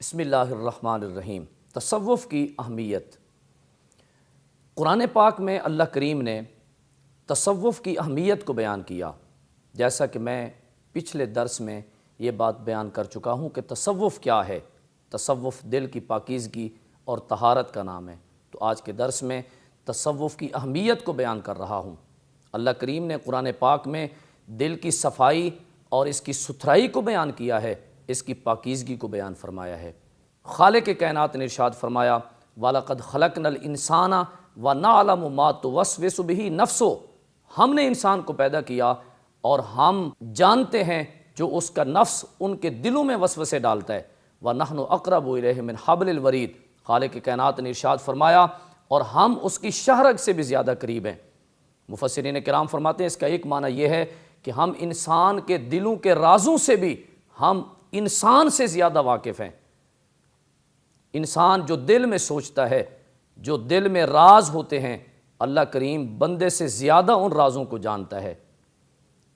بسم اللہ الرحمن الرحیم۔ تصوف کی اہمیت۔ قرآن پاک میں اللہ کریم نے تصوف کی اہمیت کو بیان کیا، جیسا کہ میں پچھلے درس میں یہ بات بیان کر چکا ہوں کہ تصوف کیا ہے۔ تصوف دل کی پاکیزگی اور طہارت کا نام ہے۔ تو آج کے درس میں تصوف کی اہمیت کو بیان کر رہا ہوں۔ اللہ کریم نے قرآن پاک میں دل کی صفائی اور اس کی ستھرائی کو بیان کیا ہے، اس کی پاکیزگی کو بیان فرمایا ہے۔ خالق کائنات نے ارشاد فرمایا وَلَقَدْ خَلَقْنَا الْإِنسَانَ وَنَعْلَمُ مَا تُوَسْوِسُ بِهِ نَفْسُهُ، ہم نے انسان کو پیدا کیا اور ہم جانتے ہیں جو اس کا نفس ان کے دلوں میں وسوسے ڈالتا ہے۔ وَنَحْنُ أَقْرَبُ إِلَيْهِ مِنْ حَبْلِ الْوَرِيدِ، خالق کائنات نے ارشاد فرمایا اور ہم اس کی شہرگ سے بھی زیادہ قریب ہیں۔ مفسرین کرام فرماتے ہیں اس کا ایک معنی یہ ہے کہ ہم انسان کے دلوں کے رازوں سے بھی ہم انسان سے زیادہ واقف ہیں۔ انسان جو دل میں سوچتا ہے، جو دل میں راز ہوتے ہیں، اللہ کریم بندے سے زیادہ ان رازوں کو جانتا ہے۔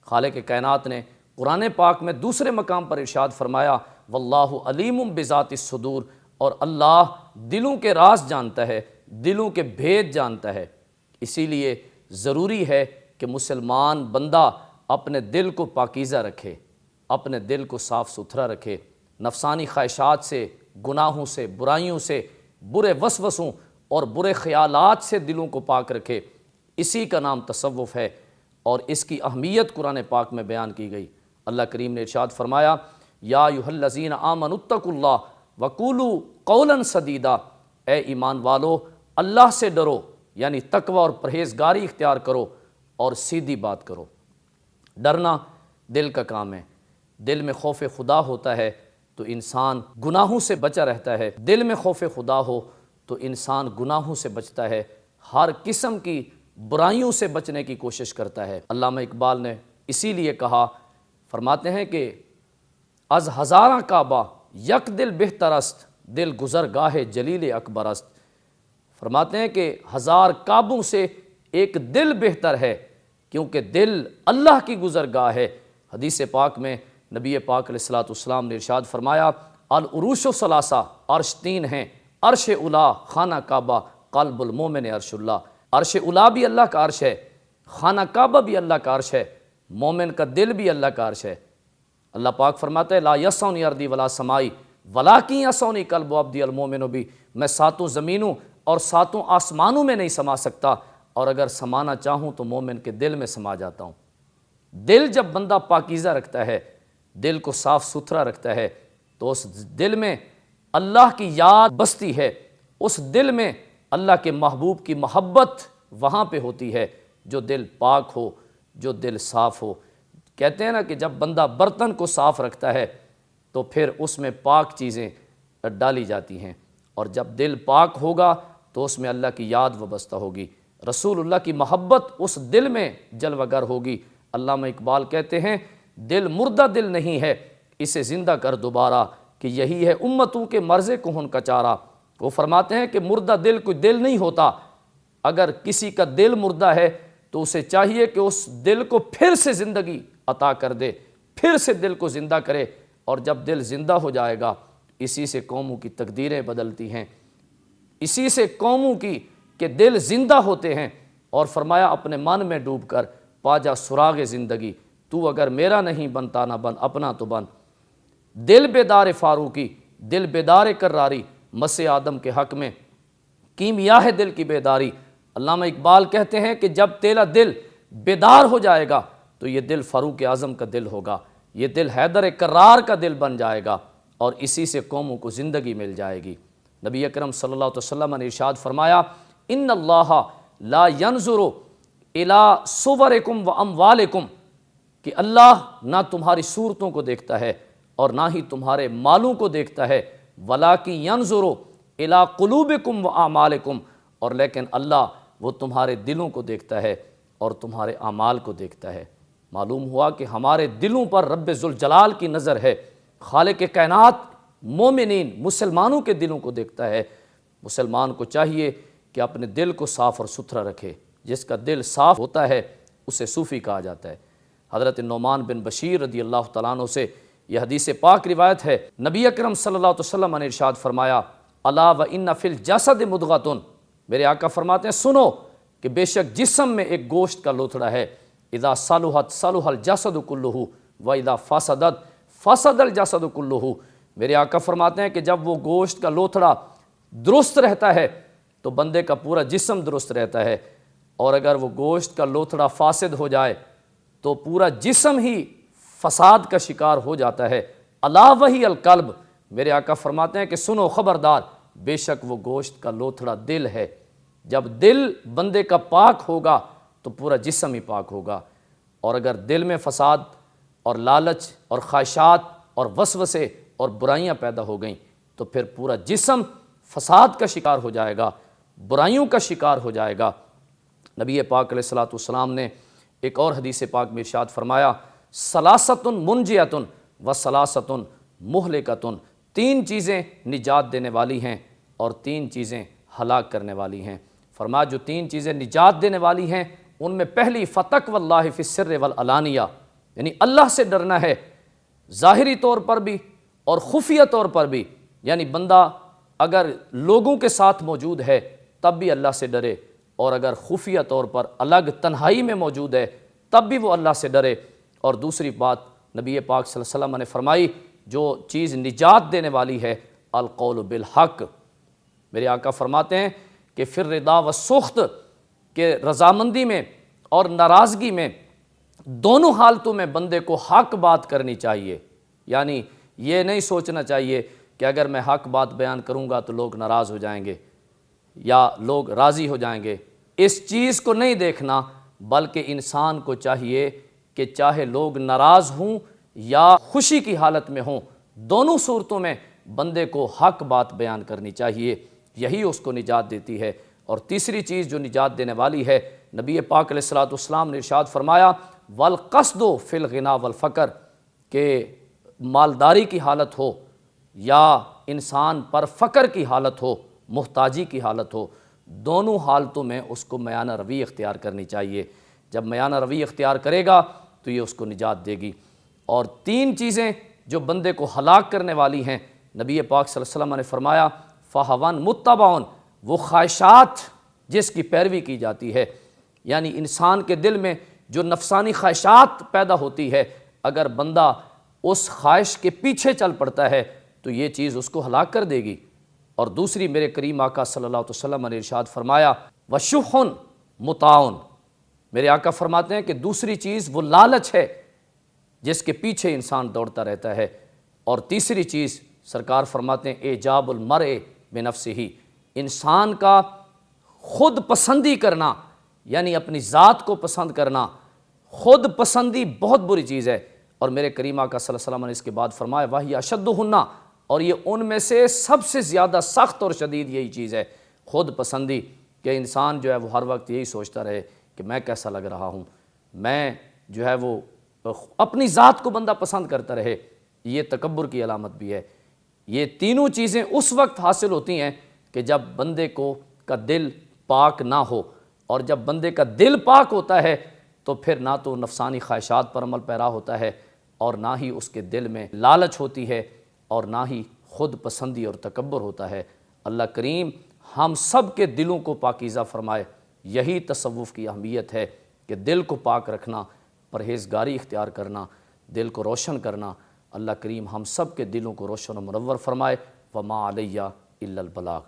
خالق کائنات نے قرآن پاک میں دوسرے مقام پر ارشاد فرمایا واللہ علیم بذات الصدور، اور اللہ دلوں کے راز جانتا ہے، دلوں کے بھید جانتا ہے۔ اسی لیے ضروری ہے کہ مسلمان بندہ اپنے دل کو پاکیزہ رکھے، اپنے دل کو صاف ستھرا رکھے، نفسانی خواہشات سے، گناہوں سے، برائیوں سے، برے وسوسوں اور برے خیالات سے دلوں کو پاک رکھے۔ اسی کا نام تصوف ہے اور اس کی اہمیت قرآن پاک میں بیان کی گئی۔ اللہ کریم نے ارشاد فرمایا یا ایھا الذین آمنوا اتقوا اللہ وقولوا قولا سدیدا، اے ایمان والو اللہ سے ڈرو، یعنی تقوی اور پرہیزگاری اختیار کرو اور سیدھی بات کرو۔ ڈرنا دل کا کام ہے۔ دل میں خوف خدا ہوتا ہے تو انسان گناہوں سے بچا رہتا ہے۔ دل میں خوف خدا ہو تو انسان گناہوں سے بچتا ہے، ہر قسم کی برائیوں سے بچنے کی کوشش کرتا ہے۔ علامہ اقبال نے اسی لیے کہا، فرماتے ہیں کہ از ہزاراں کعبہ یک دل بہتر است، دل گزر گاہ جلیل اکبر است۔ فرماتے ہیں کہ ہزار کعبوں سے ایک دل بہتر ہے، کیونکہ دل اللہ کی گزرگاہ ہے۔ حدیث پاک میں نبی پاک علیہ الصلوۃ والسلام نے ارشاد فرمایا العروش ثلاثہ، عرش تین ہیں، عرش اولا خانہ کعبہ، قلب المومن عرش اللہ۔ عرش اولا بھی اللہ کا عرش ہے، خانہ کعبہ بھی اللہ کا عرش ہے، مومن کا دل بھی اللہ کا عرش ہے۔ اللہ پاک فرماتا ہے لا یسعنی ارضی ولا سمائی ولکن یسعنی قلب عبدی المؤمن بھی، میں ساتوں زمینوں اور ساتوں آسمانوں میں نہیں سما سکتا، اور اگر سمانا چاہوں تو مومن کے دل میں سما جاتا ہوں۔ دل جب بندہ پاکیزہ رکھتا ہے، دل کو صاف ستھرا رکھتا ہے، تو اس دل میں اللہ کی یاد بستی ہے، اس دل میں اللہ کے محبوب کی محبت وہاں پہ ہوتی ہے۔ جو دل پاک ہو، جو دل صاف ہو، کہتے ہیں نا کہ جب بندہ برتن کو صاف رکھتا ہے تو پھر اس میں پاک چیزیں ڈالی جاتی ہیں، اور جب دل پاک ہوگا تو اس میں اللہ کی یاد وابستہ ہوگی، رسول اللہ کی محبت اس دل میں جلوہ گر ہوگی۔ علامہ اقبال کہتے ہیں دل مردہ دل نہیں ہے، اسے زندہ کر دوبارہ، کہ یہی ہے امتوں کے مرضے کہن کا چارہ۔ وہ فرماتے ہیں کہ مردہ دل کوئی دل نہیں ہوتا، اگر کسی کا دل مردہ ہے تو اسے چاہیے کہ اس دل کو پھر سے زندگی عطا کر دے، پھر سے دل کو زندہ کرے، اور جب دل زندہ ہو جائے گا اسی سے قوموں کی تقدیریں بدلتی ہیں، اسی سے قوموں کی کہ دل زندہ ہوتے ہیں۔ اور فرمایا اپنے من میں ڈوب کر پا جا سراغ زندگی، تو اگر میرا نہیں بنتا نہ بن اپنا تو بن۔ دل بیدار فاروقی، دل بیدار کراری، مس آدم کے حق میں کیمیا ہے دل کی بیداری۔ علامہ اقبال کہتے ہیں کہ جب تیرا دل بیدار ہو جائے گا تو یہ دل فاروق اعظم کا دل ہوگا، یہ دل حیدر کرار کا دل بن جائے گا، اور اسی سے قوموں کو زندگی مل جائے گی۔ نبی اکرم صلی اللہ علیہ وسلم نے ارشاد فرمایا ان اللہ لا ينظر الى صورکم و اموالکم، کہ اللہ نہ تمہاری صورتوں کو دیکھتا ہے اور نہ ہی تمہارے مالوں کو دیکھتا ہے، ولکن ينظر الى قلوبکم و اعمالکم، اور لیکن اللہ وہ تمہارے دلوں کو دیکھتا ہے اور تمہارے اعمال کو دیکھتا ہے۔ معلوم ہوا کہ ہمارے دلوں پر رب ذوالجلال کی نظر ہے۔ خالق کائنات مومنین مسلمانوں کے دلوں کو دیکھتا ہے۔ مسلمان کو چاہیے کہ اپنے دل کو صاف اور ستھرا رکھے۔ جس کا دل صاف ہوتا ہے اسے صوفی کہا جاتا ہے۔ حضرت نعمان بن بشیر رضی اللہ تعالیٰ عنہ سے یہ حدیث پاک روایت ہے، نبی اکرم صلی اللہ علیہ وسلم نے ارشاد فرمایا الا و ان فی الجسد مضغۃ، میرے آقا فرماتے ہیں سنو کہ بے شک جسم میں ایک گوشت کا لوتھڑا ہے، اذا صلحت صلح الجسد کلہ و اذا فسدت فسد الجسد کلہ، میرے آقا فرماتے ہیں کہ جب وہ گوشت کا لوتھڑا درست رہتا ہے تو بندے کا پورا جسم درست رہتا ہے، اور اگر وہ گوشت کا لوتھڑا فاسد ہو جائے تو پورا جسم ہی فساد کا شکار ہو جاتا ہے۔ الا وہی القلب، میرے آقا فرماتے ہیں کہ سنو خبردار، بے شک وہ گوشت کا لوتھڑا دل ہے، جب دل بندے کا پاک ہوگا تو پورا جسم ہی پاک ہوگا، اور اگر دل میں فساد اور لالچ اور خواہشات اور وسوسے اور برائیاں پیدا ہو گئیں تو پھر پورا جسم فساد کا شکار ہو جائے گا، برائیوں کا شکار ہو جائے گا۔ نبی پاک علیہ الصلوۃ والسلام نے ایک اور حدیث پاک میں ارشاد فرمایا ثلاثۃ منجیۃ و ثلاثۃ مہلکۃ، تین چیزیں نجات دینے والی ہیں اور تین چیزیں ہلاک کرنے والی ہیں۔ فرمایا جو تین چیزیں نجات دینے والی ہیں ان میں پہلی فتقوی اللہ فی السر والعلانیہ، یعنی اللہ سے ڈرنا ہے ظاہری طور پر بھی اور خفیہ طور پر بھی، یعنی بندہ اگر لوگوں کے ساتھ موجود ہے تب بھی اللہ سے ڈرے، اور اگر خفیہ طور پر الگ تنہائی میں موجود ہے تب بھی وہ اللہ سے ڈرے۔ اور دوسری بات نبی پاک صلی اللہ علیہ وسلم نے فرمائی جو چیز نجات دینے والی ہے القول بالحق، میرے آقا فرماتے ہیں کہ فی الرضا والسخط، کہ رضامندی میں اور ناراضگی میں دونوں حالتوں میں بندے کو حق بات کرنی چاہیے، یعنی یہ نہیں سوچنا چاہیے کہ اگر میں حق بات بیان کروں گا تو لوگ ناراض ہو جائیں گے یا لوگ راضی ہو جائیں گے، اس چیز کو نہیں دیکھنا، بلکہ انسان کو چاہیے کہ چاہے لوگ ناراض ہوں یا خوشی کی حالت میں ہوں، دونوں صورتوں میں بندے کو حق بات بیان کرنی چاہیے، یہی اس کو نجات دیتی ہے۔ اور تیسری چیز جو نجات دینے والی ہے، نبی پاک علیہ الصلوۃ والسلام نے ارشاد فرمایا والقصد فی الغنا والفقر، کہ مالداری کی حالت ہو یا انسان پر فقر کی حالت ہو، محتاجی کی حالت ہو، دونوں حالتوں میں اس کو میانہ روی اختیار کرنی چاہیے۔ جب میانہ روی اختیار کرے گا تو یہ اس کو نجات دے گی۔ اور تین چیزیں جو بندے کو ہلاک کرنے والی ہیں، نبی پاک صلی اللہ علیہ وسلم نے فرمایا فہوان متبعون، وہ خواہشات جس کی پیروی کی جاتی ہے، یعنی انسان کے دل میں جو نفسانی خواہشات پیدا ہوتی ہے، اگر بندہ اس خواہش کے پیچھے چل پڑتا ہے تو یہ چیز اس کو ہلاک کر دے گی۔ اور دوسری میرے کریم آقا صلی اللہ علیہ وسلم نے ارشاد فرمایا وشح مطاعن، میرے آقا فرماتے ہیں کہ دوسری چیز وہ لالچ ہے جس کے پیچھے انسان دوڑتا رہتا ہے، اور تیسری چیز سرکار فرماتے ہیں اعجاب المرء بنفسہ، انسان کا خود پسندی کرنا، یعنی اپنی ذات کو پسند کرنا، خود پسندی بہت بری چیز ہے۔ اور میرے کریم آقا صلی اللہ علیہ وسلم نے اس کے بعد فرمایا وَهِيَ أَشَدُّهُنَّ، اور یہ ان میں سے سب سے زیادہ سخت اور شدید یہی چیز ہے، خود پسندی، کہ انسان جو ہے وہ ہر وقت یہی سوچتا رہے کہ میں کیسا لگ رہا ہوں، میں جو ہے وہ اپنی ذات کو بندہ پسند کرتا رہے، یہ تکبر کی علامت بھی ہے۔ یہ تینوں چیزیں اس وقت حاصل ہوتی ہیں کہ جب بندے کا دل پاک نہ ہو، اور جب بندے کا دل پاک ہوتا ہے تو پھر نہ تو نفسانی خواہشات پر عمل پیرا ہوتا ہے اور نہ ہی اس کے دل میں لالچ ہوتی ہے اور نہ ہی خود پسندی اور تکبر ہوتا ہے۔ اللہ کریم ہم سب کے دلوں کو پاکیزہ فرمائے، یہی تصوف کی اہمیت ہے کہ دل کو پاک رکھنا، پرہیزگاری اختیار کرنا، دل کو روشن کرنا۔ اللہ کریم ہم سب کے دلوں کو روشن و منور فرمائے۔ وما علیہ الا البلاغ۔